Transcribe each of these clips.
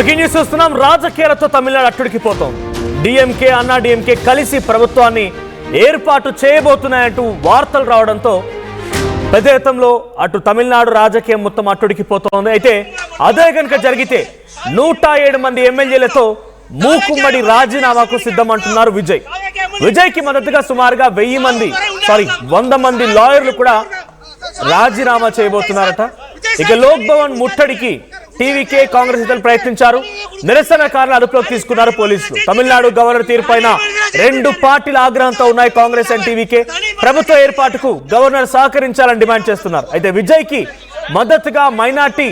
Breaking news చూస్తున్నాం. రాజకీయాలతో Tamil Nadu అట్టుడికిపోతోంది. DMK అన్నా డిఎంకే కలిసి ప్రభుత్వాన్ని ఏర్పాటు చేయబోతున్నాయంటూ వార్తలు రావడంతో పెద్ద ఎత్తులో అటు తమిళనాడు రాజకీయం మొత్తం అట్టుడికిపోతోంది. అయితే అదే కనుక జరిగితే 107 మంది ఎమ్మెల్యేలతో మూకుమ్మడి రాజీనామాకు సిద్ధమంటున్నారు విజయ్కి మద్దతుగా సుమారుగా 100 మంది లాయర్లు కూడా రాజీనామా చేయబోతున్నారట. ఇక లోక్ భవన్ ముట్టడికి టీవీకే కాంగ్రెస్ నేతలు ప్రయత్నించారు. నిరసనకారులు అదుపులోకి తీసుకున్నారు పోలీసులు. తమిళనాడు గవర్నర్ తీరుపైన 2 పార్టీల ఆగ్రహంతో ఉన్నాయి కాంగ్రెస్ అండ్ టీవీకే. ప్రభుత్వ ఏర్పాటుకు గవర్నర్ సహకరించాలని డిమాండ్ చేస్తున్నారు. అయితే విజయ్కి మద్దతుగా మైనార్టీ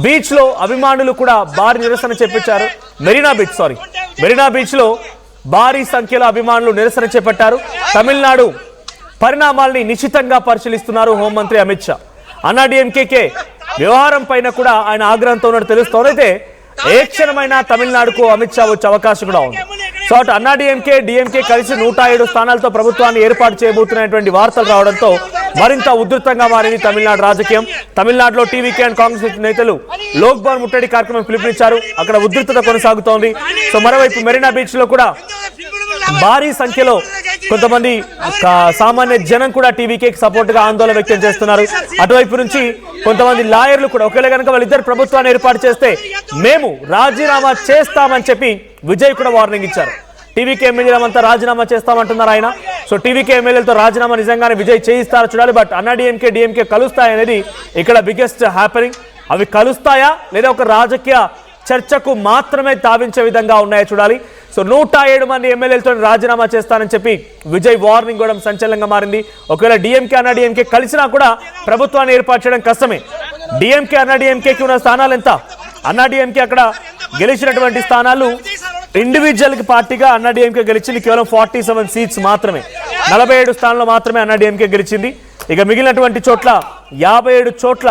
బీచ్ లో అభిమానులు కూడా భారీ నిరసన చేపట్టారు. మెరీనా బీచ్ లో భారీ సంఖ్యలో అభిమానులు నిరసన చేపట్టారు. తమిళనాడు పరిణామాల్ని నిశితంగా పరిశీలిస్తున్నారు హోంమంత్రి అమిత్ షా. అన్నా డిఎంకే వ్యవహారం పైన కూడా ఆయన ఆగ్రహంతో ఉన్నట్టు తెలుస్తోంది. అయితే ఏ క్షణమైనా తమిళనాడుకు అమిత్ షా వచ్చే అవకాశం కూడా ఉంది. సో అటు అన్నా డిఎంకే కలిసి 107 స్థానాలతో ప్రభుత్వాన్ని ఏర్పాటు చేయబోతున్నటువంటి వార్తలు రావడంతో మరింత ఉధృతంగా మారింది తమిళనాడు రాజకీయం. తమిళనాడులో టీవీకే అండ్ కాంగ్రెస్ నేతలు లోక్ భవన్ ముట్టడి కార్యక్రమం పిలుపునిచ్చారు. అక్కడ ఉధృతత కొనసాగుతోంది. సో మరోవైపు మెరీనా బీచ్ లో కూడా భారీ సంఖ్యలో కొంతమంది సామాన్య జనం కూడా టీవీకేకి సపోర్ట్ గా ఆందోళన వ్యక్తం చేస్తున్నారు. అటువైపు నుంచి కొంతమంది లాయర్లు కూడా ఒకవేళ కనుక వాళ్ళిద్దరు ప్రభుత్వాన్ని ఏర్పాటు చేస్తే మేము రాజీనామా చేస్తామని చెప్పి విజయ్ కూడా వార్నింగ్ ఇచ్చారు. టీవీకే ఎమ్మెల్యేలంతా రాజీనామా చేస్తామంటున్నారు ఆయన. సో టీవీకే ఎమ్మెల్యేలతో రాజీనామా నిజంగానే విజయ్ చేయిస్తారో చూడాలి. బట్ అన్నా డిఎంకే కలుస్తాయనేది ఇక్కడ బిగ్గెస్ట్ హ్యాపెనింగ్. అవి కలుస్తాయా లేదా ఒక రాజకీయ చర్చకు మాత్రమే తావించే విధంగా ఉన్నాయో చూడాలి. సో 107 మంది ఎమ్మెల్యేలతో రాజీనామా చేస్తానని చెప్పి విజయ్ వార్నింగ్ కూడా సంచలనంగా మారింది. ఒకవేళ అన్నా డిఎంకే కలిసినా కూడా ప్రభుత్వాన్ని ఏర్పాటు చేయడం కష్టమే. అన్నా డిఎంకేకి ఉన్న స్థానాలు ఎంత? అన్నా డిఎంకే అక్కడ గెలిచినటువంటి స్థానాలు ఇండివిజువల్ పార్టీగా అన్నా డిఎంకే గెలిచింది కేవలం 47 సీట్స్ మాత్రమే. 47 స్థానాల్లో మాత్రమే అన్నా డిఎంకే గెలిచింది. ఇక మిగిలినటువంటి చోట్ల 57 చోట్ల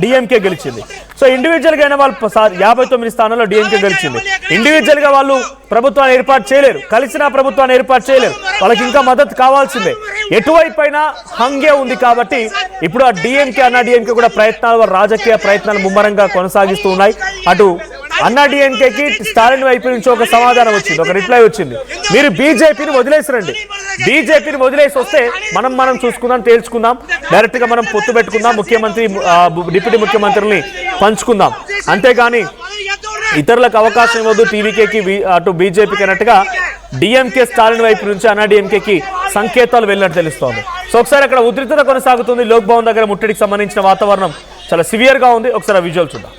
డిఎంకే గెలిచింది. సో ఇండివిజువల్ గా అయిన వాళ్ళు 59 స్థానాల్లో డిఎంకే గెలిచింది. ఇండివిజువల్ గా వాళ్ళు ప్రభుత్వాన్ని ఏర్పాటు చేయలేరు, కలిసిన ప్రభుత్వాన్ని ఏర్పాటు చేయలేరు. వాళ్ళకి ఇంకా మద్దతు కావాల్సిందే. ఎటువైపైనా హంగే ఉంది కాబట్టి ఇప్పుడు ఆ అన్నా డిఎంకే కూడా రాజకీయ ప్రయత్నాలు ముమ్మరంగా కొనసాగిస్తూ ఉన్నాయి. అటు అన్నా డిఎంకేకి స్టాలిన్ వైపు నుంచి ఒక సమాధానం వచ్చింది, ఒక రిప్లై వచ్చింది. మీరు బీజేపీని వదిలేసిరండి, బీజేపీని వదిలేసి వస్తే మనం చూసుకుందాం, తేల్చుకుందాం, డైరెక్ట్ గా మనం పొత్తు పెట్టుకుందాం, డిప్యూటీ ముఖ్యమంత్రిని పంచుకుందాం, అంతేగాని ఇతరులకు అవకాశం ఇవ్వద్దు టీవీకేకి అటు బీజేపీకి అన్నట్టుగా డిఎంకే స్టాలిన్ వైపు నుంచి అన్నా డిఎంకేకి సంకేతాలు వెళ్ళినట్టు తెలుస్తోంది. సో ఒకసారి అక్కడ ఉధృతత కొనసాగుతుంది. లోక్ భవన్ దగ్గర ముట్టడికి సంబంధించిన వాతావరణం చాలా సివియర్ గా ఉంది. ఒకసారి విజువల్ చూద్దాం.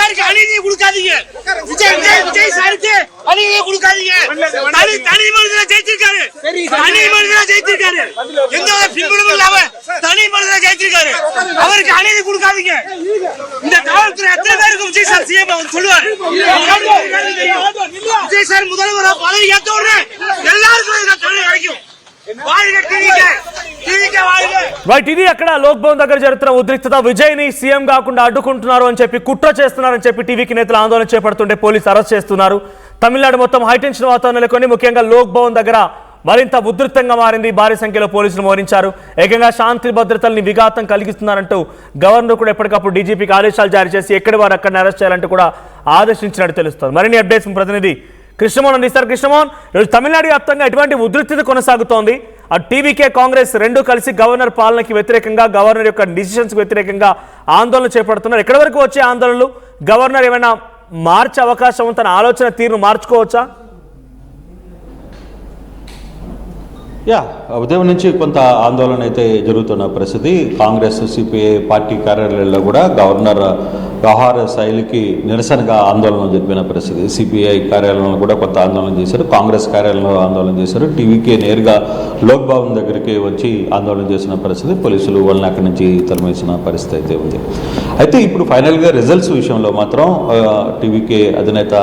அவருக்கு அநீதி கொடுக்காதீங்க. இந்த காவல்துறை எத்தனை பேருக்கு விஜய் சார் சிஎம் அவர் சொல்லுவார். விஜய் சார் முதல்வர் பதவி ஏற்ற உடனே எல்லாருக்கும் தொழில் கிடைக்கும். ఇది అక్కడ లోక్ భవన్ దగ్గర జరుగుతున్న ఉద్రిక్తత. విజయ్ ని సీఎం కాకుండా అడ్డుకుంటున్నారు అని చెప్పి, కుట్ర చేస్తున్నారని చెప్పి టీవీకి నేతలు ఆందోళన చేపడుతుంటే పోలీసు అరెస్ట్ చేస్తున్నారు. తమిళనాడు మొత్తం హైటెన్షన్ వాతావరణం నెలకొని ముఖ్యంగా లోక్ భవన్ దగ్గర మరింత ఉధృతంగా మారింది. భారీ సంఖ్యలో పోలీసులు మోహరించారు. ఏకంగా శాంతి భద్రతల్ని విఘాతం కలిగిస్తున్నారంటూ గవర్నర్ కూడా ఎప్పటికప్పుడు డీజీపీకి ఆదేశాలు జారీ చేసి ఎక్కడి వారు అక్కడ అరెస్ట్ చేయాలంటూ కూడా ఆదేశించినట్టు తెలుస్తోంది. మరిన్ని అప్డేట్స్ ప్రతినిధి కృష్ణమోహన్ అందిస్తారు. కృష్ణమోహన్, ఈరోజు తమిళనాడు వ్యాప్తంగా ఎటువంటి ఉధృతత కొనసాగుతోంది? అటు టీవీకే కాంగ్రెస్ 2 కలిసి గవర్నర్ పాలనకి వ్యతిరేకంగా, గవర్నర్ యొక్క డిసిషన్స్ వ్యతిరేకంగా ఆందోళన చేపడుతున్నారు. ఎక్కడి వరకు వచ్చే ఆందోళనలు? గవర్నర్ ఏమైనా మార్చే అవకాశం, తన ఆలోచన తీరును మార్చుకోవచ్చా? ఉదయం నుంచి కొంత ఆందోళన అయితే జరుగుతున్న పరిస్థితి. కాంగ్రెస్ సిపిఐ పార్టీ కార్యాలయాల్లో కూడా గవర్నర్ వ్యవహార శైలికి నిరసనగా ఆందోళన జరిపిన పరిస్థితి. సిపిఐ కార్యాలయంలో కూడా కొత్త ఆందోళన చేశారు, కాంగ్రెస్ కార్యాలయంలో ఆందోళన చేశారు, టీవీకే నేరుగా లోక్ భవన్ దగ్గరికి వచ్చి ఆందోళన చేసిన పరిస్థితి. పోలీసులు వాళ్ళని అక్కడి నుంచి తరిమేసిన పరిస్థితి అయితే ఉంది. అయితే ఇప్పుడు ఫైనల్గా రిజల్ట్స్ విషయంలో మాత్రం టీవీకే అధినేత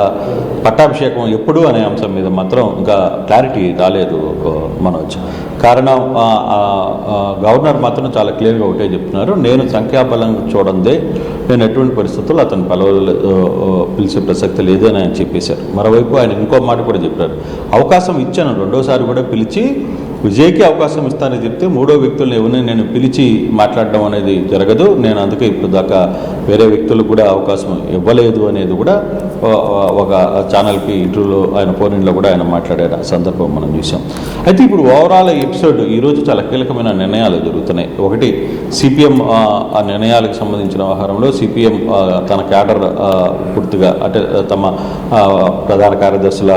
పట్టాభిషేకం ఎప్పుడు అనే అంశం మీద మాత్రం ఇంకా క్లారిటీ రాలేదు మనోజ్. కారణం గవర్నర్ మాత్రం చాలా క్లియర్గా ఒకటే చెప్తున్నారు, నేను సంఖ్యాబలం చూడందే నేను ఎటువంటి పరిస్థితుల్లో అతను పిలిచే ప్రసక్తి లేదని ఆయన చెప్పేశారు. మరోవైపు ఆయన ఇంకో మాట కూడా చెప్పారు, అవకాశం ఇచ్చాను, రెండోసారి కూడా పిలిచి విజయ్కి అవకాశం ఇస్తానని చెప్తే మూడో వ్యక్తులను ఎవరిని నేను పిలిచి మాట్లాడడం అనేది జరగదు, నేను అందుకే ఇప్పుడు దాకా వేరే వ్యక్తులకు కూడా అవకాశం ఇవ్వలేదు అనేది కూడా ఒక ఛానల్కి ఇంటర్వ్యూలో ఆయన ఫోన్ ఇన్లో కూడా ఆయన మాట్లాడారు. ఆ సందర్భం మనం చూసాం. అయితే ఇప్పుడు ఓవరాల్ ఎపిసోడ్ ఈరోజు చాలా కీలకమైన నిర్ణయాలు జరుగుతున్నాయి. ఒకటి సిపిఎం ఆ నిర్ణయాలకు సంబంధించిన వ్యవహారంలో సిపిఎం తన క్యాడర్ పూర్తిగా అంటే తమ ప్రధాన కార్యదర్శుల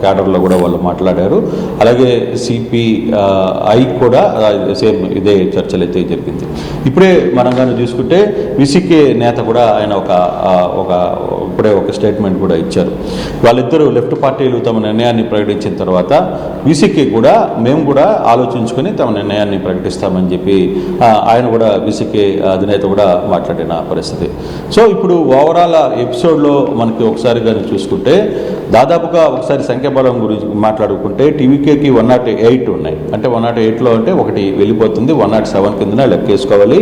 క్యాడర్లో కూడా వాళ్ళు మాట్లాడారు. అలాగే సిపిఐ కూడా సేమ్ ఇదే చర్చలు అయితే జరిగింది. ఇప్పుడే మనం కానీ చూసుకుంటే విసికే నేత కూడా ఆయన ఇప్పుడే ఒక స్టేట్మెంట్ కూడా ఇచ్చారు. వాళ్ళిద్దరూ లెఫ్ట్ పార్టీలు తమ నిర్ణయాన్ని ప్రకటించిన తర్వాత విసికే కూడా మేము కూడా ఆలోచించుకొని తమ నిర్ణయాన్ని ప్రకటిస్తామని చెప్పి ఆయన కూడా విసికే అధినేత కూడా మాట్లాడిన పరిస్థితి. సో ఇప్పుడు ఓవరాల్ ఎపిసోడ్లో మనకి ఒకసారి కానీ చూసుకుంటే దాదాపుగా ఒకసారి సంఖ్యాబలం గురించి మాట్లాడుకుంటే టీవీకేకి 108 ఉన్నాయి. అంటే 108లో అంటే ఒకటి వెళ్ళిపోతుంది, 107 కిందన లెక్కేసుకోవాలి.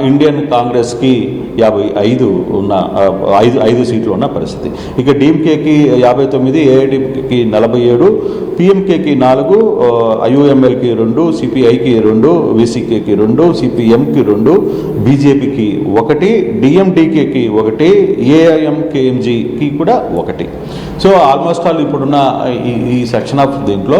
ఇండియన్ కాంగ్రెస్కి 55 ఉన్న 5 సీట్లు ఉన్న పరిస్థితి. ఇక డిఎంకేకి 59, ఏఐడిఎంకేకి 47, పిఎంకేకి 4, ఐయుఎంఎల్కి 2, సిపిఐకి 2, విసికేకి 2, సిపిఎంకి 2, బీజేపీకి 1, డిఎండికేకి 1, ఏఐఎంకేఎంజీకి కూడా 1. సో ఆల్మోస్ట్ ఆల్ ఇప్పుడున్న ఈ సెక్షన్ ఆఫ్ దీంట్లో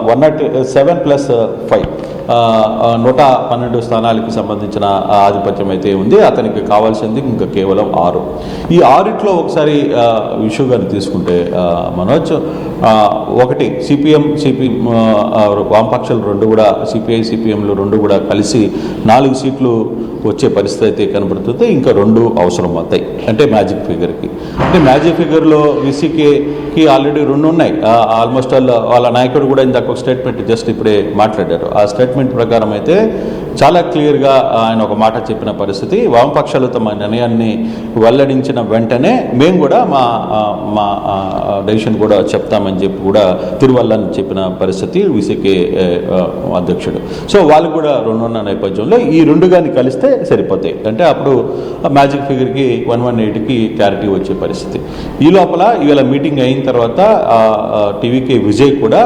107 + 5 112 స్థానాలకు సంబంధించిన ఆధిపత్యం అయితే ఉంది. అతనికి కావాల్సింది ఇంకా కేవలం 6. ఈ 6లో ఒకసారి ఇష్యూగాని తీసుకుంటే మనోజ్, ఒకటి సిపిఎం వామపక్షాలు 2 కూడా సిపిఐ సిపిఎంలు 2 కూడా కలిసి 4 సీట్లు వచ్చే పరిస్థితి అయితే కనబడుతుంది. ఇంకా 2 అవసరం అవుతాయి అంటే మ్యాజిక్ ఫిగర్కి. అంటే మ్యాజిక్ ఫిగర్లో విసికేకి ఆల్రెడీ 2 ఉన్నాయి. ఆల్మోస్ట్ వాళ్ళ నాయకుడు కూడా ఇందాక ఒక స్టేట్మెంట్ జస్ట్ ఇప్పుడే మాట్లాడారు. ఆ స్టేట్మెంట్ ప్రకారం అయితే చాలా క్లియర్గా ఆయన ఒక మాట చెప్పిన పరిస్థితి, వామపక్షాలు తమ నిర్ణయాన్ని వెల్లడించిన వెంటనే మేము కూడా మా డెసిషన్ కూడా చెప్తామని చెప్పి కూడా తిరువల్లని చెప్పిన పరిస్థితి విసికే అధ్యక్షుడు. సో వాళ్ళు కూడా 2 ఉన్న నేపథ్యంలో ఈ 2 కానీ కలిస్తే సరిపోతాయి. అంటే అప్పుడు మ్యాజిక్ ఫిగర్కి 118కి క్లారిటీ వచ్చే పరిస్థితి. ఈ లోపల ఇవాళ మీటింగ్ అయిన తర్వాత టీవీకే విజయ్ కూడా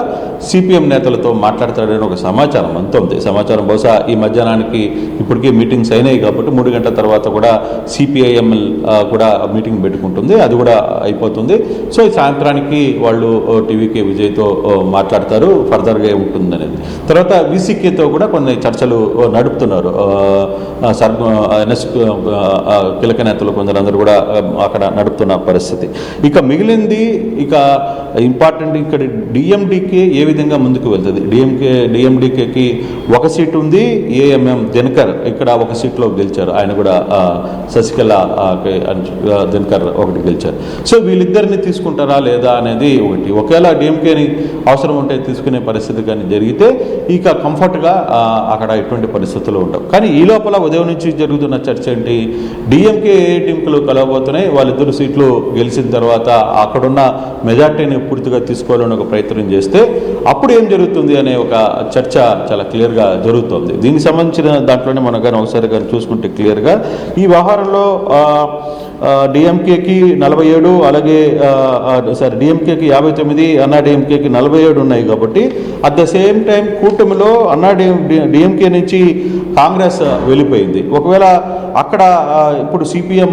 సిపిఎం నేతలతో మాట్లాడతాడని ఒక సమాచారం అంతా ఉంది. సమాచారం బహుశా ఈ మధ్యాహ్నానికి ఇప్పటికే మీటింగ్స్ అయినాయి కాబట్టి 3 గంటల తర్వాత కూడా సిపిఐఎంఎల్ కూడా మీటింగ్ పెట్టుకుంటుంది, అది కూడా అయిపోతుంది. సో ఈ సాయంత్రానికి వాళ్ళు టీవీకే విజయ్తో మాట్లాడతారు, ఫర్దర్గా ఉంటుంది అనేది. తర్వాత విసికేతో కూడా కొన్ని చర్చలు నడుపుతున్నారు. ఎన్ఎస్ కీలక నేతలు కొందరందరూ కూడా అక్కడ నడుపుతున్న పరిస్థితి. ఇక మిగిలింది ఇక ఇంపార్టెంట్ ఇక్కడ డిఎండికే ఏ విధంగా ముందుకు వెళ్తుంది. డిఎండికేకి 1 సీటు ఉంది, ఏఎంఎం దినకర్ ఇక్కడ 1 సీట్లో గెలిచారు, ఆయన కూడా శశికళ దినకర్ 1 గెలిచారు. సో వీళ్ళిద్దరిని తీసుకుంటారా లేదా అనేది ఒకటి. ఒకవేళ డిఎంకేని అవసరం ఉంటే తీసుకునే పరిస్థితి కానీ జరిగితే ఇక కంఫర్ట్గా అక్కడ ఎటువంటి పరిస్థితులు ఉండవు. కానీ ఈ లోపల ఉదయం నుంచి జరుగుతున్న చర్చ ఏంటి, డిఎంకే ఏఐటీఎంలు కలవబోతున్నాయి, వాళ్ళిద్దరు సీట్లు గెలిచిన తర్వాత అక్కడున్న మెజార్టీని పూర్తిగా తీసుకోవాలని ఒక ప్రయత్నం చేస్తే అప్పుడు ఏం జరుగుతుంది అనే ఒక చర్చ చాలా క్లియర్గా జరుగుతుంది. దీనికి సంబంధించిన దాంట్లోనే మనం కానీ ఒకసారి కానీ చూసుకుంటే క్లియర్గా ఈ వ్యవహారంలో డిఎంకేకి 47, అలాగే డిఎంకేకి 59, అన్నా డిఎంకేకి 47 ఉన్నాయి. కాబట్టి అట్ ద సేమ్ టైం కూటమిలో అన్నా డిఎంకే నుంచి కాంగ్రెస్ వెళ్ళిపోయింది. ఒకవేళ అక్కడ ఇప్పుడు సిపిఎం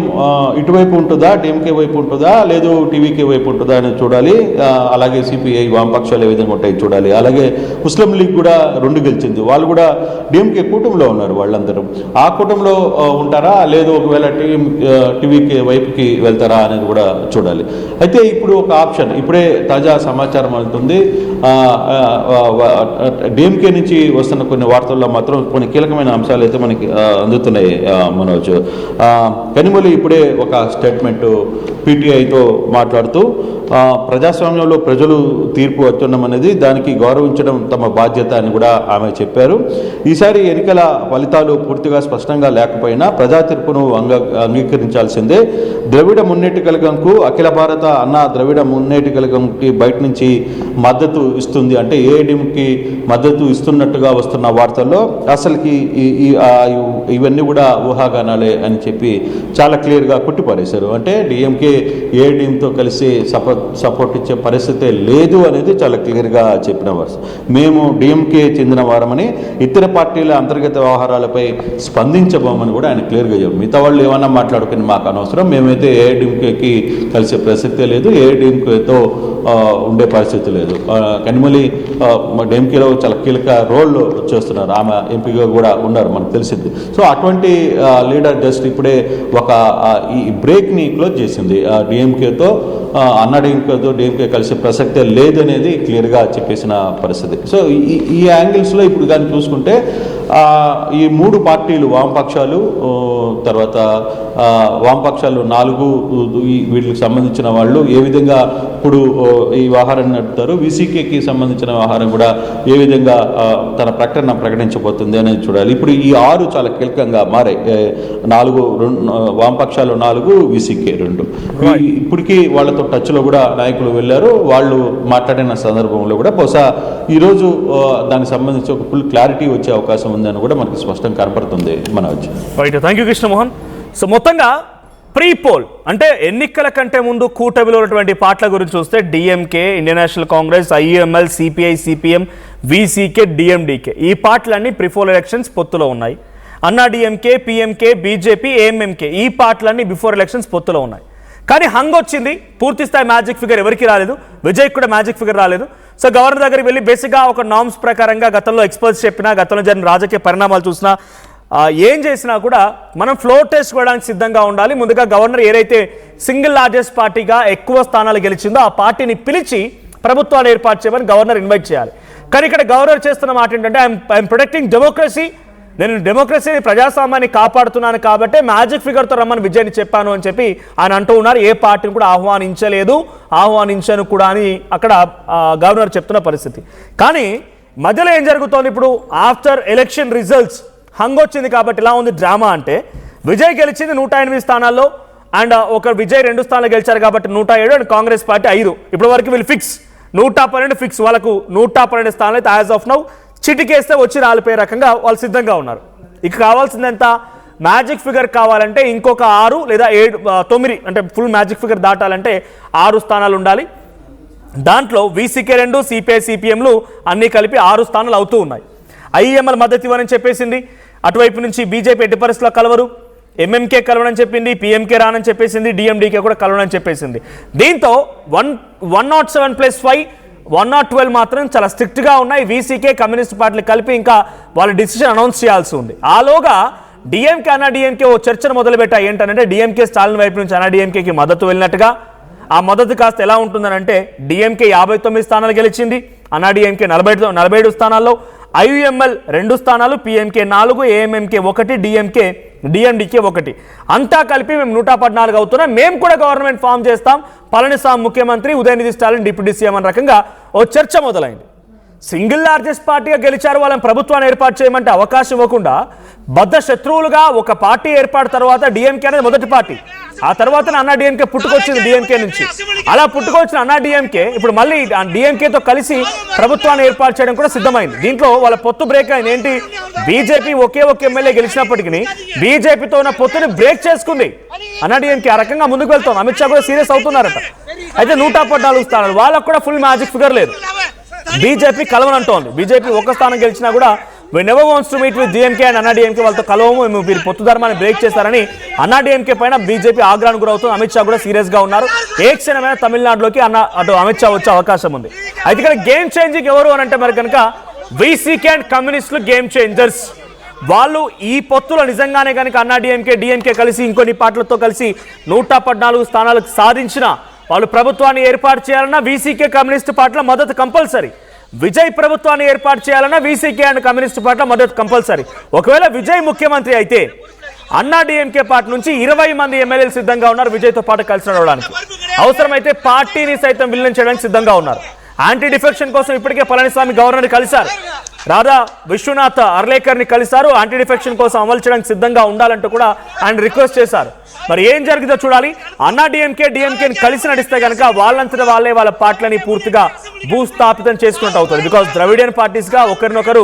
ఇటువైపు ఉంటుందా, డిఎంకే వైపు ఉంటుందా, లేదు టీవీకే వైపు ఉంటుందా అనేది చూడాలి. అలాగే సిపిఐ వామపక్షాలు ఏ విధంగా ఉంటాయి చూడాలి. అలాగే ముస్లిం లీగ్ కూడా 2 గెలిచింది, వాళ్ళు కూడా డిఎంకే కూటమిలో ఉన్నారు. వాళ్ళందరూ ఆ కూటమిలో ఉంటారా, లేదు ఒకవేళ టీవీకే వైపుకి వెళ్తారా అనేది కూడా చూడాలి. అయితే ఇప్పుడు ఒక ఆప్షన్ ఇప్పుడే తాజా సమాచారం అవుతుంది. డిఎంకే నుంచి వస్తున్న కొన్ని వార్తల్లో మాత్రం కొన్ని కీలకమైన అంశాలు అయితే మనకి అందుతున్నాయి. మనోజ్. కనిమొళి ఇప్పుడే ఒక స్టేట్మెంట్ పీటీఐతో మాట్లాడుతూ ప్రజాస్వామ్యంలో ప్రజలు తీర్పు వచ్చడం అనేది దానికి గౌరవించడం తమ బాధ్యత అని కూడా ఆమె చెప్పారు. ఈసారి ఎన్నికల ఫలితాలు పూర్తిగా స్పష్టంగా లేకపోయినా ప్రజా తీర్పును అంగీకరించాల్సిందే. ద్రవిడ మున్నేటి కళగంకు అఖిల భారత అన్నా ద్రవిడ మున్నేటి కళగంకి బయట నుంచి మద్దతు ఇస్తుంది అంటే ఏఐడిఎంకి మద్దతు ఇస్తున్నట్టుగా వస్తున్న వార్తల్లో అసలుకి ఇవన్నీ కూడా ఊహాగానాలే అని చెప్పి చాలా క్లియర్గా కొట్టిపారేశారు. అంటే డిఎంకే ఏఐడిఎంతో కలిసి సపోర్ట్ ఇచ్చే పరిస్థితే లేదు అనేది చాలా క్లియర్గా చెప్పిన వారు. మేము డిఎంకే చెందిన వారమని ఇతర పార్టీల అంతర్గత వ్యవహారాలపై స్పందించబోమని కూడా ఆయన క్లియర్గా చెప్పారు. మిగతా వాళ్ళు ఏమన్నా మాట్లాడుకుని మాకు అనవసరం, మేమైతే ఏఐడిఎంకేకి కలిసే ప్రసక్తే లేదు, ఏఐడిఎంకేతో ఉండే పరిస్థితి లేదు. కనిమొళి డిఎంకేలో చాలా కీలక రోల్ చేస్తున్నారు, ఆమె ఎంపీగా కూడా ఉన్నారు మనకు తెలిసింది. సో అటువంటి లీడర్ జస్ట్ ఇప్పుడే ఒక ఈ బ్రేక్ని క్లోజ్ చేసింది. డిఎంకేతో అన్నాడీఎంకేతో డిఎంకే కలిసే ప్రసక్తే లేదనేది క్లియర్గా చెప్పేసిన పరిస్థితి. సో ఈ యాంగిల్స్లో ఇప్పుడు కానీ చూసుకుంటే ఈ మూడు పార్టీలు వామపక్షాలు, తర్వాత వామపక్షాలు 4 వీటికి సంబంధించిన వాళ్ళు ఏ విధంగా ఇప్పుడు ఈ వ్యవహారాన్ని నడుపుతారు, వీసీకేకి సంబంధించిన వ్యవహారం కూడా ఏ విధంగా తన ప్రకటన ప్రకటించబోతుంది అనేది చూడాలి. ఇప్పుడు ఈ 6 చాలా కీలకంగా మారాయి. 4 వామపక్షాలు 4, వీసీకే 2. ఇప్పటికీ వాళ్ళతో టచ్లో కూడా నాయకులు వెళ్ళారు. వాళ్ళు మాట్లాడిన సందర్భంలో కూడా బహుశా ఈరోజు దానికి సంబంధించి ఒక ఫుల్ క్లారిటీ వచ్చే అవకాశం ఉందని కూడా మనకి స్పష్టంగా కనపడుతుంది. Manoj. Right, thank you Krishnamohan. So మొత్తంగా ప్రీ పోల్ అంటే ఎన్నికల కంటే ముందు కూటమిలో ఉన్నటువంటి పార్టీల గురించి చూస్తే DMK, Indian national Congress, IUML, CPI, CPM, VCK, DMDK ఈ పార్టీలన్నీ ప్రిపోల్ ఎలక్షన్స్ పొత్తులో ఉన్నాయి. అన్నా డిఎంకే, పిఎంకే, బీజేపీ, ఏఎంఎంకే ఈ పార్టీలన్నీ బిఫోర్ ఎలక్షన్స్ పొత్తులో ఉన్నాయి. కానీ హంగ్ వచ్చింది, పూర్తి స్థాయి మ్యాజిక్ ఫిగర్ ఎవరికి రాలేదు, విజయ్ కూడా మ్యాజిక్ ఫిగర్ రాలేదు. సో గవర్నర్ దగ్గరికి వెళ్ళి బేసిక్గా ఒక నామ్స్ ప్రకారంగా గతంలో ఎక్స్పర్ట్స్ చెప్పినా, గతంలో జరిగిన రాజకీయ పరిణామాలు చూసినా, ఏం చేసినా కూడా మనం ఫ్లోర్ టెస్ట్ చేయడానికి సిద్ధంగా ఉండాలి. ముందుగా గవర్నర్ ఏదైతే సింగిల్ లార్జెస్ట్ పార్టీగా ఎక్కువ స్థానాలు గెలిచిందో ఆ పార్టీని పిలిచి ప్రభుత్వాన్ని ఏర్పాటు చేయమని గవర్నర్ ఇన్వైట్ చేయాలి. కానీ ఇక్కడ గవర్నర్ చేస్తున్న మాట ఏంటంటే ఐఎమ్ ప్రొటెక్టింగ్ డెమోక్రసీ, నేను డెమోక్రసీని ప్రజాస్వామ్యాన్ని కాపాడుతున్నాను కాబట్టి మ్యాజిక్ ఫిగర్తో రమ్మని విజయ్ని చెప్పాను అని చెప్పి ఆయన అంటూ ఉన్నారు. ఏ పార్టీని కూడా ఆహ్వానించను కూడా అని అక్కడ గవర్నర్ చెప్తున్న పరిస్థితి. కానీ మధ్యలో ఏం జరుగుతోంది, ఇప్పుడు ఆఫ్టర్ ఎలక్షన్ రిజల్ట్స్ హంగ్ వచ్చింది కాబట్టి ఇలా ఉంది డ్రామా. అంటే విజయ్ గెలిచింది 108 స్థానాల్లో, అండ్ ఒక విజయ్ 2 స్థానాలు గెలిచారు కాబట్టి 107, అండ్ కాంగ్రెస్ పార్టీ 5. ఇప్పటి వరకు వీళ్ళు ఫిక్స్ 112 ఫిక్స్, వాళ్ళకు 112 స్థానాలు అయితే యాజ్ ఆఫ్ నౌ చిటికేస్తే వచ్చి రాలిపోయే రకంగా వాళ్ళు సిద్ధంగా ఉన్నారు. ఇక కావాల్సింది ఎంత, మ్యాజిక్ ఫిగర్ కావాలంటే ఇంకొక 6 లేదా 7, 9 అంటే ఫుల్ మ్యాజిక్ ఫిగర్ దాటాలంటే 6 స్థానాలు ఉండాలి. దాంట్లో వీసీకే 2, సిపిఐ, సిపిఎంలు అన్నీ కలిపి 6 స్థానాలు అవుతూ ఉన్నాయి. ఐఎంఎల్ మద్దతు ఇవ్వని చెప్పేసింది, అటువైపు నుంచి బీజేపీ ఎట్టి పరిస్థితుల్లో కలవరు, ఎంఎంకే కలవనని చెప్పింది, పిఎంకే రానని చెప్పేసింది, డిఎండికే కూడా కలవనని చెప్పేసింది. దీంతో 107+5 112 మాత్రం చాలా స్ట్రిక్ట్గా ఉన్నాయి. వీసీకే, కమ్యూనిస్ట్ పార్టీలు కలిపి ఇంకా వాళ్ళ డిసిషన్ అనౌన్స్ చేయాల్సి ఉంది. ఆలోగా డిఎంకే, అన్నా డిఎంకే ఓ చర్చను మొదలుపెట్టాయి. ఏంటంటే డిఎంకే స్టాలిన్ వైపు నుంచి అన్నా డిఎంకేకి మద్దతు వెళ్ళినట్టుగా. ఆ మద్దతు కాస్త ఎలా ఉంటుందనంటే డిఎంకే 59 స్థానాలు గెలిచింది, అన్నా డిఎంకే 47 స్థానాల్లో, ఐయుఎంఎల్ 2 స్థానాలు, పిఎంకే 4, ఏఎంఎంకే 1, డిఎండికే 1. అంతా కలిపి మేము 114 అవుతున్నాం, మేము కూడా గవర్నమెంట్ ఫామ్ చేస్తాం, పళనిస్వామి ముఖ్యమంత్రి, ఉదయనిధి స్టాలిన్ డిప్యూటీ సీఎం అనే రకంగా ఓ చర్చ మొదలైంది. సింగిల్ లార్జెస్ట్ పార్టీగా గెలిచారు, వాళ్ళని ప్రభుత్వాన్ని ఏర్పాటు చేయమంటే అవకాశం ఇవ్వకుండా బద్ద శత్రువులుగా ఒక పార్టీ ఏర్పాటు తర్వాత డిఎంకే అనేది మొదటి పార్టీ, ఆ తర్వాత అన్నా డిఎంకే పుట్టుకొచ్చింది డిఎంకే నుంచి. అలా పుట్టుకొచ్చిన అన్నా డిఎంకే ఇప్పుడు మళ్ళీ డిఎంకేతో కలిసి ప్రభుత్వాన్ని ఏర్పాటు చేయడం కూడా సిద్ధమైంది. దీంట్లో వాళ్ళ పొత్తు బ్రేక్ అయింది. ఏంటి, బీజేపీ ఒకే ఎమ్మెల్యే గెలిచినప్పటికీ బీజేపీతో ఉన్న పొత్తుని బ్రేక్ చేసుకుంది అన్నా డిఎంకే. ఆ రకంగా ముందుకు వెళ్తాం. అమిత్ షా కూడా సీరియస్ అవుతున్నారట. అయితే 114 స్థానాలు, వాళ్ళకు కూడా ఫుల్ మ్యాజిక్ ఫిగర్ లేదు. బీజేపీ కలవనంటోంది. బీజేపీ ఒక్క స్థానం గెలిచినా కూడా we never wants to meet with DMK and అన్నా డిఎంకే వాళ్ళతో కలవము, మేము వీరి పొత్తు ధర్మాన్ని బ్రేక్ చేస్తారని అన్నా డిఎంకే పైన బీజేపీ ఆగ్రహానికి గురవుతుంది. అమిత్ షా కూడా సీరియస్ గా ఉన్నారు. ఏ క్షణమైన తమిళనాడులోకి అటు అమిత్ షా వచ్చే అవకాశం ఉంది. అయితే ఇక్కడ గేమ్ చేంజింగ్ ఎవరు అని అంటే మరి కనుక వీసీకే అండ్ కమ్యూనిస్టులు గేమ్ చేంజర్స్. వాళ్ళు ఈ పొత్తులో నిజంగానే కనుక అన్నా డిఎంకే కలిసి ఇంకొన్ని పార్టీలతో కలిసి 114 స్థానాలు సాధించిన వాళ్ళు ప్రభుత్వాన్ని ఏర్పాటు చేయాలన్నా వీసీకే కమ్యూనిస్ట్ పార్టీల మద్దతు కంపల్సరీ. విజయ్ ప్రభుత్వాన్ని ఏర్పాటు చేయాలన్నా వీసీకే అండ్ కమ్యూనిస్ట్ పార్టీల మద్దతు కంపల్సరీ. ఒకవేళ విజయ్ ముఖ్యమంత్రి అయితే అన్నా డిఎంకే పార్టీ నుంచి 20 మంది ఎమ్మెల్యేలు సిద్ధంగా ఉన్నారు విజయ్తో పాటు కలిసి నడవడానికి. అవసరమైతే పార్టీని సైతం విలీనం చేయడానికి సిద్ధంగా ఉన్నారు. యాంటీ డిఫెక్షన్ కోసం ఇప్పటికే పళనిస్వామి గవర్నర్ని కలిశారు, రాధా విశ్వనాథ్ అర్లేకర్ని కలిశారు. యాంటీ డిఫెక్షన్ కోసం అమలు చేయడానికి సిద్ధంగా ఉండాలంటూ కూడా ఆయన రిక్వెస్ట్ చేశారు. మరి ఏం జరిగిందో చూడాలి. అన్నా డిఎంకేని కలిసి నడిస్తే కనుక వాళ్ళంతటా వాళ్ళే వాళ్ళ పార్టీలని పూర్తిగా భూస్థాపితం చేసుకున్నట్టు అవుతుంది. బికాస్ ద్రవిడియన్ పార్టీస్ గా ఒకరినొకరు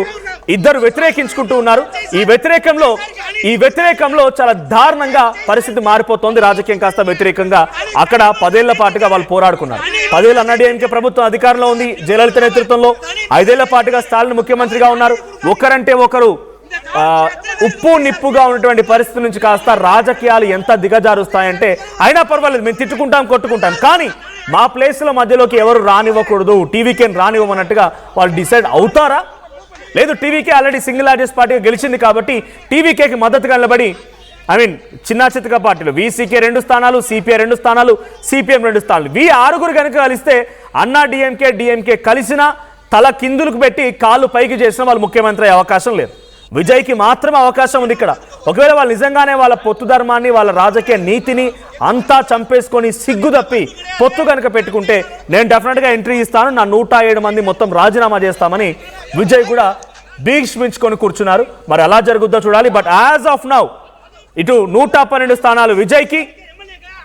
ఇద్దరు వ్యతిరేకించుకుంటూ ఉన్నారు. ఈ వ్యతిరేకంలో చాలా దారుణంగా పరిస్థితి మారిపోతోంది. రాజకీయం కాస్త వ్యతిరేకంగా అక్కడ 10 ఏళ్ల పాటుగా వాళ్ళు పోరాడుకున్నారు. 10 ఏళ్ళు అన్నా డిఎంకే ప్రభుత్వం అధికారంలో ఉంది జయలలిత నేతృత్వంలో. 5 ఏళ్ల పాటుగా స్టాలిన్ ముఖ్యమంత్రిగా ఉన్నారు. ఒకరంటే ఒకరు ఉప్పు నిప్పుగా ఉన్నటువంటి పరిస్థితి నుంచి కాస్త రాజకీయాలు ఎంత దిగజారుస్తాయంటే అయినా పర్వాలేదు, మేము తిట్టుకుంటాం కొట్టుకుంటాం, కానీ మా ప్లేస్ల మధ్యలోకి ఎవరు రానివ్వకూడదు, టీవీకేని రానివ్వమన్నట్టుగా వాళ్ళు డిసైడ్ అవుతారా? లేదు, టీవీకే ఆల్రెడీ సింగిల్ లార్జెస్ట్ పార్టీగా గెలిచింది కాబట్టి టీవీకేకి మద్దతుగా నిలబడి చిన్న చిత్తగా పార్టీలు వీసీకే 2 స్థానాలు, సిపిఐ 2 స్థానాలు, సిపిఎం 2 స్థానాలు, 6 కనుక కలిస్తే అన్నా డిఎంకే కలిసినా తల కిందులకు పెట్టి కాళ్ళు పైకి చేసిన వాళ్ళు ముఖ్యమంత్రి అయ్యే అవకాశం లేదు. విజయ్కి మాత్రమే అవకాశం ఉంది ఇక్కడ. ఒకవేళ వాళ్ళు నిజంగానే వాళ్ళ పొత్తు ధర్మాన్ని, వాళ్ళ రాజకీయ నీతిని అంతా చంపేసుకొని సిగ్గు తప్పి పొత్తు కనుక పెట్టుకుంటే నేను డెఫినెట్గా ఎంట్రీ ఇస్తాను, నా 107 మంది మొత్తం రాజీనామా చేస్తామని విజయ్ కూడా భీష్మించుకొని కూర్చున్నారు. మరి ఎలా జరుగుద్దో చూడాలి. బట్ యాజ్ ఆఫ్ నౌ ఇటు 112 స్థానాలు విజయ్కి,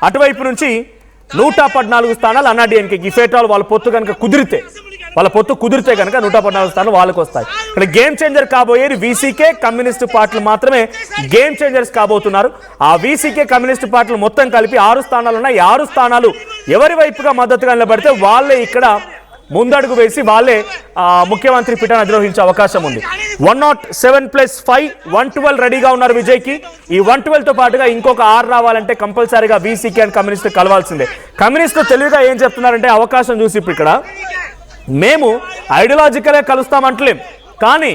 అటువైపు నుంచి 114 స్థానాలు అన్నా డిఎంకేకి. ఇఫేటాలు వాళ్ళ పొత్తు కనుక కుదిరితే కనుక 114 స్థానాలు వాళ్ళకు వస్తాయి. ఇక్కడ గేమ్ చేంజర్ కాబోయేది వీసీకే, కమ్యూనిస్టు పార్టీలు మాత్రమే గేమ్ చేంజర్స్ కాబోతున్నారు. ఆ వీసీకే కమ్యూనిస్టు పార్టీలు మొత్తం కలిపి 6 స్థానాలు ఉన్నాయి. 6 స్థానాలు ఎవరి వైపుగా మద్దతుగా నిలబడితే వాళ్ళే ఇక్కడ ముందడుగు వేసి వాళ్ళే ముఖ్యమంత్రి పీఠాన్ని అధిరోహించే అవకాశం ఉంది. 107+5 112 రెడీగా ఉన్నారు విజయ్కి. ఈ 112తో పాటుగా ఇంకొక 6 రావాలంటే కంపల్సరీగా వీసీకే అండ్ కమ్యూనిస్టు కలవాల్సిందే. కమ్యూనిస్టు తెలివిగా ఏం చెప్తున్నారంటే అవకాశం చూసి ఇప్పుడు ఇక్కడ మేము ఐడియాలజికల్గా కలుస్తామంటలేం, కానీ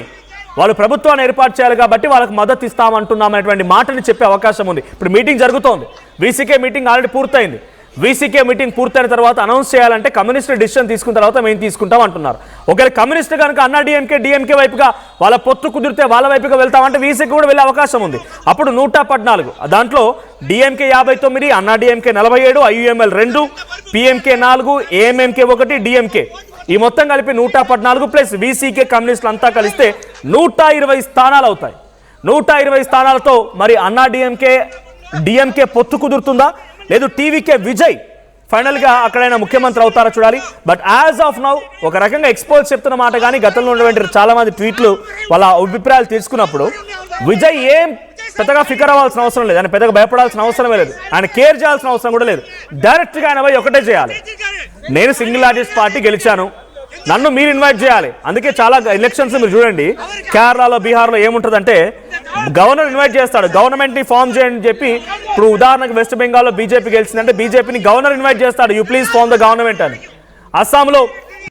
వాళ్ళు ప్రభుత్వాన్ని ఏర్పాటు చేయాలి కాబట్టి వాళ్ళకి మద్దతు ఇస్తామంటున్నామనేటువంటి మాటని చెప్పే అవకాశం ఉంది. ఇప్పుడు మీటింగ్ జరుగుతోంది, వీసీకే మీటింగ్ ఆల్రెడీ పూర్తయింది. వీసీకే మీటింగ్ పూర్తయిన తర్వాత అనౌన్స్ చేయాలంటే కమ్యూనిస్టు డిసిషన్ తీసుకున్న తర్వాత మేము తీసుకుంటాం అంటున్నారు. ఒకవేళ కమ్యూనిస్టు కనుక అన్నా డిఎంకే వైపుగా వాళ్ళ పొత్తు కుదిరితే వాళ్ళ వైపుగా వెళ్తామంటే వీసీకి కూడా వెళ్ళే అవకాశం ఉంది. అప్పుడు 114, దాంట్లో డిఎంకే 59, అన్నా DMK 47, IUML 2, PMK 4, AMMK 1, DMK ఈ మొత్తం కలిపి 114 + వీసీకే కమ్యూనిస్టులు అంతా కలిస్తే 120 స్థానాలు అవుతాయి. 120 స్థానాలతో మరి అన్నా డిఎంకే పొత్తు కుదురుతుందా, లేదు టీవీకే విజయ్ ఫైనల్గా అక్కడైనా ముఖ్యమంత్రి అవుతారా చూడాలి. బట్ యాజ్ ఆఫ్ నౌ ఒక రకంగా ఎక్స్పోజ్ చెప్తున్న మాట కానీ గతంలో ఉన్నటువంటి చాలా మంది ట్వీట్లు వాళ్ళ అభిప్రాయాలు తీసుకున్నప్పుడు విజయ్ ఏం పెద్దగా ఫికర్ అవ్వాల్సిన అవసరం లేదు, ఆయన పెద్దగా భయపడాల్సిన అవసరమే లేదు, ఆయన కేర్ చేయాల్సిన అవసరం కూడా లేదు. డైరెక్ట్గా ఆయన పోయి ఒకటే చేయాలి, నేను సింగిల్ లార్జెస్ట్ పార్టీ గెలిచాను, నన్ను మీరు ఇన్వైట్ చేయాలి. అందుకే చాలా ఎలక్షన్స్ మీరు చూడండి, కేరళలో బీహార్లో ఏముంటుందంటే గవర్నర్ ఇన్వైట్ చేస్తాడు, గవర్నమెంట్ని ఫామ్ చేయండి అని చెప్పి. ఇప్పుడు ఉదాహరణకు వెస్ట్ బెంగాల్లో బీజేపీ గెలిచిందంటే బీజేపీని గవర్నర్ ఇన్వైట్ చేస్తాడు, you please form the government అని. అస్సాంలో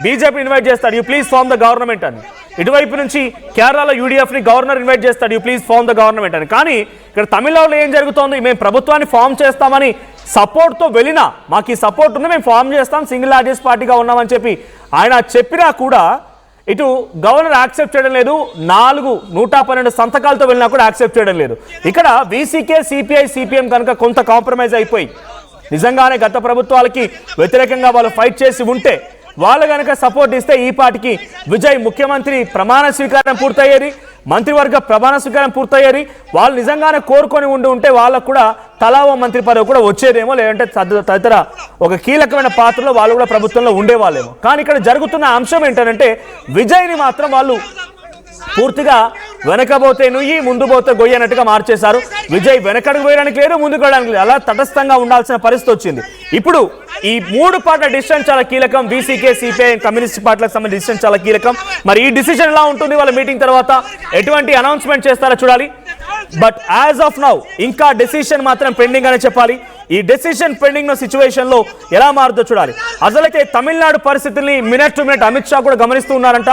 బీజేపీ ఇన్వైట్ చేస్తాడు, you please form the government అని. ఇటువైపు నుంచి కేరళలో యూడీఎఫ్ని గవర్నర్ ఇన్వైట్ చేస్తాడు, you please form the government అని. కానీ ఇక్కడ తమిళనాడులో ఏం జరుగుతోంది, మేము ప్రభుత్వాన్ని ఫామ్ చేస్తామని సపోర్ట్తో వెళ్ళినా, మాకు ఈ సపోర్ట్ ఉంది, మేము ఫామ్ చేస్తాం, సింగిల్ లార్జెస్ట్ పార్టీగా ఉన్నామని చెప్పి ఆయన చెప్పినా కూడా ఇటు గవర్నర్ యాక్సెప్ట్ చేయడం లేదు. 112 సంతకాలతో వెళ్ళినా కూడా యాక్సెప్ట్ చేయడం లేదు. ఇక్కడ వీసీకే, సిపిఐ, సిపిఎం కనుక కొంత కాంప్రమైజ్ అయిపోయి నిజంగానే గత ప్రభుత్వాలకి వ్యతిరేకంగా వాళ్ళు ఫైట్ చేసి ఉంటే, వాళ్ళు కనుక సపోర్ట్ ఇస్తే ఈ పార్టీకి విజయ్ ముఖ్యమంత్రి ప్రమాణ స్వీకారం పూర్తయ్యేది, మంత్రివర్గ ప్రమాణ స్వీకారం పూర్తయ్యేది. వాళ్ళు నిజంగానే కోరుకొని ఉంటే వాళ్ళకు కూడా తలా ఓ మంత్రి పదవి కూడా వచ్చేదేమో, లేదంటే తదితర ఒక కీలకమైన పాత్రలో వాళ్ళు కూడా ప్రభుత్వంలో ఉండేవాళ్ళేమో. కానీ ఇక్కడ జరుగుతున్న అంశం ఏంటంటే విజయ్ని మాత్రం వాళ్ళు పూర్తిగా వెనకబోతే నుయ్యి ముందు పోతే గొయ్యి అన్నట్టుగా మార్చేశారు. విజయ్ వెనకడుగు వేయడానికి లేదు, ముందుకు వెళ్ళడానికి లేదు, అలా తటస్థంగా ఉండాల్సిన పరిస్థితి వచ్చింది. ఇప్పుడు ఈ 3 పార్టీల డిసిషన్ చాలా కీలకం, వీసీకే, సిపిఐ, కమ్యూనిస్ట్ పార్టీలకు సంబంధించిన డిసిషన్ చాలా కీలకం. మరి ఈ డిసిషన్ ఎలా ఉంటుంది, వాళ్ళ మీటింగ్ తర్వాత ఎటువంటి అనౌన్స్మెంట్ చేస్తారో చూడాలి. బట్ యాజ్ ఆఫ్ నౌ ఇంకా డెసిషన్ మాత్రం పెండింగ్ అనే చెప్పాలి. ఈ డెసిషన్ పెండింగ్ సిచ్యువేషన్ లో ఎలా మారుతుందో చూడాలి. అసలైతే తమిళనాడు పరిస్థితుల్ని minute to minute Amit Shah కూడా గమనిస్తూ ఉన్నారంట,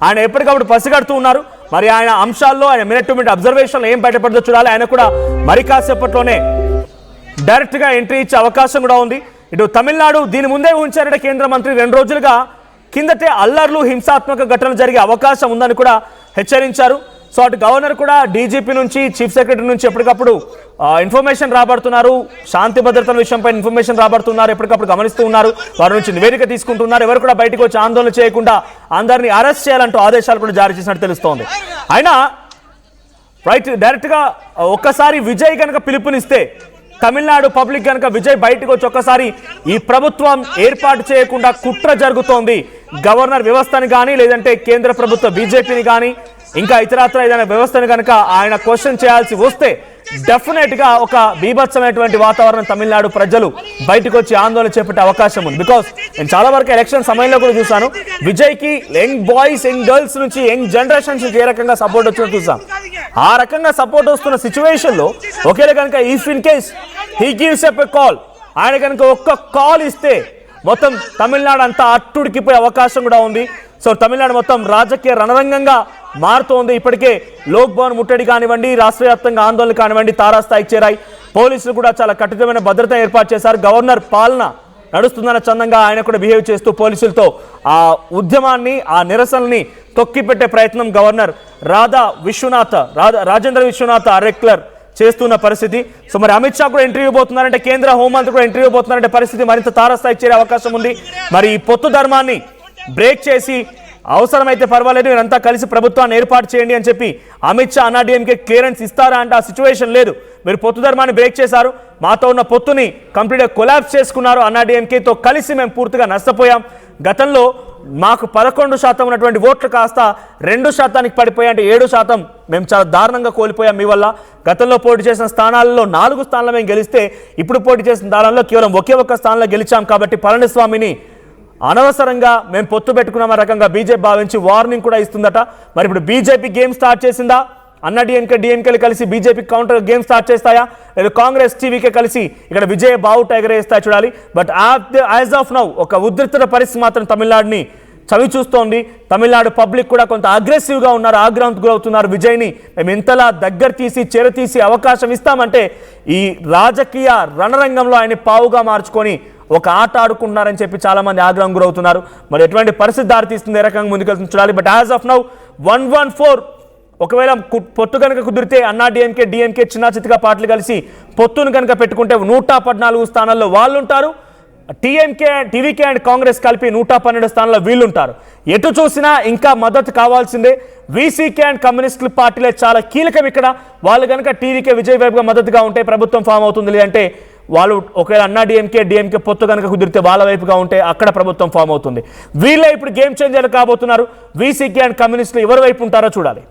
ఆయన ఎప్పటికప్పుడు పసిగడుతూ ఉన్నారు. మరి ఆయన అంశాల్లో ఆయన మినిట్ టు మినిట్ అబ్జర్వేషన్ ఏం బయటపడుతుందో చూడాలి. ఆయన కూడా మరి కాసేపట్లోనే డైరెక్ట్ గా ఎంట్రీ ఇచ్చే అవకాశం కూడా ఉంది. ఇటు తమిళనాడు దీని ముందే ఉంచారంటే కేంద్ర మంత్రి 2 రోజులుగా కిందటే అల్లర్లు, హింసాత్మక ఘటనలు జరిగే అవకాశం ఉందని కూడా హెచ్చరించారు. సో అటు గవర్నర్ కూడా డీజీపీ నుంచి చీఫ్ సెక్రటరీ నుంచి ఎప్పటికప్పుడు ఇన్ఫర్మేషన్ రాబడుతున్నారు, శాంతి భద్రతల విషయంపై ఇన్ఫర్మేషన్ రాబడుతున్నారు, ఎప్పటికప్పుడు గమనిస్తూ ఉన్నారు, వారి నుంచి నివేదిక తీసుకుంటున్నారు. ఎవరు కూడా బయటకు వచ్చి ఆందోళన చేయకుండా అందరినీ అరెస్ట్ చేయాలంటూ ఆదేశాలు కూడా జారీ చేసినట్టు తెలుస్తోంది. అయినా రైట్ డైరెక్ట్గా ఒక్కసారి విజయ్ కనుక పిలుపునిస్తే తమిళనాడు పబ్లిక్ కనుక విజయ్ బయటకు వచ్చి ఒక్కసారి ఈ ప్రభుత్వం ఏర్పాటు చేయకుండా కుట్ర జరుగుతోంది, గవర్నర్ వ్యవస్థని కానీ లేదంటే కేంద్ర ప్రభుత్వ బీజేపీని కానీ ఇంకా ఇతరత్ర ఏదైనా వ్యవస్థను కనుక ఆయన క్వశ్చన్ చేయాల్సి వస్తే డెఫినెట్ గా ఒక బీభత్సమైనటువంటి వాతావరణం తమిళనాడు ప్రజలు బయటకు వచ్చి ఆందోళన చేపట్టే అవకాశం ఉంది. బికాస్ నేను చాలా వరకు ఎలక్షన్ సమయంలో కూడా చూసాను, విజయ్ కి యంగ్ బాయ్స్ యంగ్ గర్ల్స్ నుంచి యంగ్ జనరేషన్స్ నుంచి ఏ రకంగా సపోర్ట్ వచ్చినట్టు చూసాం. ఆ రకంగా సపోర్ట్ వస్తున్న సిచ్యువేషన్ లో ఒకేలా కనుక if in case he gives up a call, ఆయన కనుక ఒక్క కాల్ ఇస్తే మొత్తం తమిళనాడు అంతా అట్టుడికిపోయే అవకాశం కూడా ఉంది. సో తమిళనాడు మొత్తం రాజకీయ రణరంగంగా మారుతోంది. ఇప్పటికే లోక్ భవన్ ముట్టడి కానివ్వండి, రాష్ట్ర వ్యాప్తంగా ఆందోళన కానివ్వండి తారాస్థాయికి చేరాయి. పోలీసులు కూడా చాలా కఠినమైన భద్రత ఏర్పాటు చేశారు. గవర్నర్ పాలన నడుస్తుందన్న చందంగా ఆయన కూడా బిహేవ్ చేస్తూ పోలీసులతో ఆ ఉద్యమాన్ని ఆ నిరసనల్ని తొక్కిపెట్టే ప్రయత్నం గవర్నర్ రాజేంద్ర విశ్వనాథ్ అరెక్లర్ చేస్తున్న పరిస్థితి. సో మరి అమిత్ షా కూడా ఇంటర్వ్యూ పోతున్నారంటే, కేంద్ర హోంమంత్రి కూడా ఇంటర్వ్యూ పోతున్నారంటే పరిస్థితి మరింత తారాస్థాయికి చేరే అవకాశం ఉంది. మరి ఈ పొత్తు ధర్మాన్ని బ్రేక్ చేసి అవసరమైతే పర్వాలేదు మీరంతా కలిసి ప్రభుత్వాన్ని ఏర్పాటు చేయండి అని చెప్పి అమిత్ షా అన్నాడీఎంకే క్లియరెన్స్ ఇస్తారా అంటే ఆ సిచ్యువేషన్ లేదు. మీరు పొత్తు ధర్మాన్ని బ్రేక్ చేశారు, మాతో ఉన్న పొత్తుని కంప్లీట్గా కొలాప్స్ చేసుకున్నారు, అన్నాడీఎంకేతో కలిసి మేము పూర్తిగా నష్టపోయాం. గతంలో మాకు 11% ఉన్నటువంటి ఓట్లు కాస్త 2% పడిపోయాయి, అంటే 7% మేము చాలా దారుణంగా కోల్పోయాం మీ వల్ల. గతంలో పోటీ చేసిన స్థానాల్లో 4 స్థానాలు మేము గెలిస్తే ఇప్పుడు పోటీ చేసిన స్థానాల్లో కేవలం ఒక్క స్థానంలో గెలిచాం. కాబట్టి పళనిస్వామిని అనవసరంగా మేము పొత్తు పెట్టుకున్నాం రకంగా బీజేపీ భావించి వార్నింగ్ కూడా ఇస్తుందట. మరి ఇప్పుడు బీజేపీ గేమ్ స్టార్ట్ చేసిందా? డిఎంకేలు కలిసి బీజేపీ కౌంటర్ గేమ్ స్టార్ట్ చేస్తాయా, లేదా కాంగ్రెస్ టీవీకే కలిసి ఇక్కడ విజయ బావుట ఎగరేస్తాయి చూడాలి. బట్ యాజ్ ఆఫ్ నౌ ఒక ఉద్రిక్త పరిస్థితి మాత్రం తమిళనాడుని చవి చూస్తోంది. తమిళనాడు పబ్లిక్ కూడా కొంత అగ్రెసివ్గా ఉన్నారు, ఆగ్రహానికి గురవుతున్నారు. విజయ్ని మేము ఎంతలా దగ్గర తీసి చేరతీసి అవకాశం ఇస్తామంటే ఈ రాజకీయ రణరంగంలో ఆయన పావుగా మార్చుకొని ఒక ఆట ఆడుకుంటున్నారని చెప్పి చాలా మంది ఆగ్రహం గురవుతున్నారు. మరి ఎటువంటి పరిస్థితి దారితీస్తుంది, ఏ రకంగా ముందుకెళ్తుంది చూడాలి. బట్ యాజ్ ఆఫ్ నౌ 114 ఒకవేళ పొత్తు కనుక కుదిరితే డిఎంకే చిన్న చిత్తగా పార్టీలు కలిసి పొత్తును కనుక పెట్టుకుంటే 114 స్థానాల్లో వాళ్ళు ఉంటారు. టీవీకే అండ్ కాంగ్రెస్ కలిపి 112 స్థానాల్లో వీళ్ళు ఉంటారు. ఎటు చూసినా ఇంకా మద్దతు కావాల్సిందే. వీసీకే అండ్ కమ్యూనిస్ట్ పార్టీలే చాలా కీలకం ఇక్కడ. వాళ్ళు కనుక టీవీకే విజయ్ వైపుగా మద్దతుగా ఉంటే ప్రభుత్వం ఫామ్ అవుతుంది, లేదంటే వాళ్ళు ఒకవేళ డిఎంకే పొత్తు కనుక కుదిరితే వాళ్ళ వైపుగా ఉంటే అక్కడ ప్రభుత్వం ఫామ్ అవుతుంది. వీళ్ళే ఇప్పుడు గేమ్ చేంజర్ కాబోతున్నారు. వీసీకే అండ్ కమ్యూనిస్టులు ఎవరి వైపు ఉంటారో చూడాలి.